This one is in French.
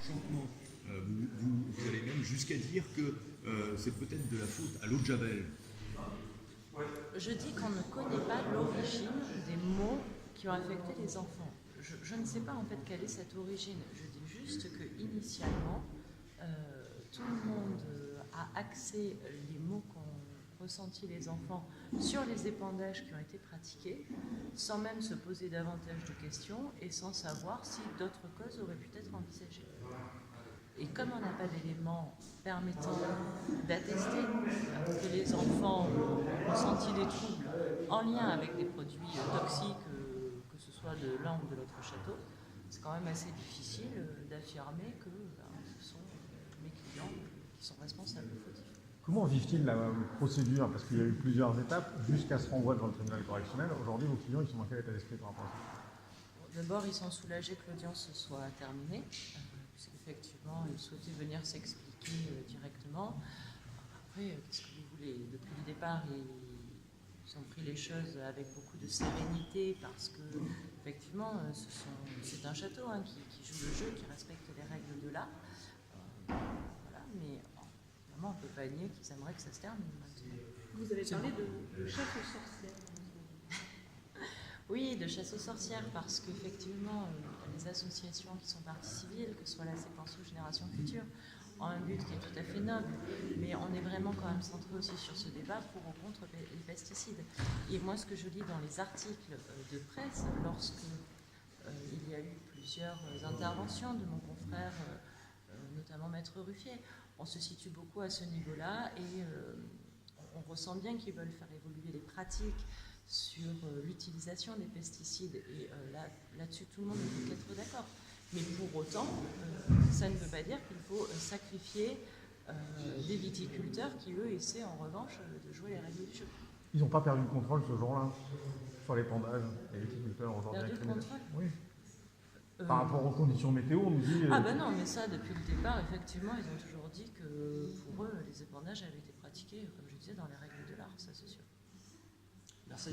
l'enchantement. Vous allez même jusqu'à dire que c'est peut-être de la faute à l'eau de Javel. Je dis qu'on ne connaît pas l'origine des mots qui ont affecté les enfants. Je ne sais pas en fait quelle est cette origine. Je dis juste que initialement, tout le monde a axé les mots qu'ont ressentis les enfants sur les épandages qui ont été pratiqués, sans même se poser davantage de questions et sans savoir si d'autres causes auraient pu être envisagées. Et comme on n'a pas d'éléments permettant d'attester que les enfants ont ressenti des troubles en lien avec des produits toxiques, que ce soit de l'un ou de l'autre château, c'est quand même assez difficile d'affirmer que ce sont mes clients qui sont responsables de fautifs. Comment vivent-ils la procédure? Parce qu'il y a eu plusieurs étapes jusqu'à se renvoyer devant le tribunal correctionnel. Aujourd'hui, vos clients, ils sont dans quel état d'esprit par rapport à ça? D'abord, ils sont soulagés que l'audience soit terminée, puisqu'effectivement, ils souhaitaient venir s'expliquer directement. Après, qu'est-ce que vous voulez? Depuis le départ, ils ont pris les choses avec beaucoup de sérénité, parce que, effectivement, c'est un château qui joue le jeu, qui respecte les règles de l'art. Voilà, mais évidemment, on ne peut pas nier qu'ils aimeraient que ça se termine maintenant. Vous avez parlé de chasse aux sorcières. Oui, de chasse aux sorcières, parce qu'effectivement, les associations qui sont parties civiles, que ce soit la séquence ou Génération Future, ont un but qui est tout à fait noble, mais on est vraiment quand même centré aussi sur ce débat pour ou contre les pesticides. Et moi, ce que je lis dans les articles de presse, lorsque il y a eu plusieurs interventions de mon confrère, notamment Maître Ruffier, on se situe beaucoup à ce niveau-là et on ressent bien qu'ils veulent faire évoluer les pratiques sur l'utilisation des pesticides et là-dessus tout le monde ne peut qu'être d'accord. Mais pour autant, ça ne veut pas dire qu'il faut sacrifier des viticulteurs qui eux essaient en revanche de jouer les règles du jeu. Ils n'ont pas perdu le contrôle ce jour-là sur l'épandage, les viticulteurs aujourd'hui? Perdu le contrôle? Oui. Par rapport aux conditions météo, on nous dit... Ah ben non, mais ça, depuis le départ, effectivement, ils ont toujours dit que pour eux, les épandages avaient été pratiqués, comme je disais, dans les règles de l'art, ça c'est sûr. Merci.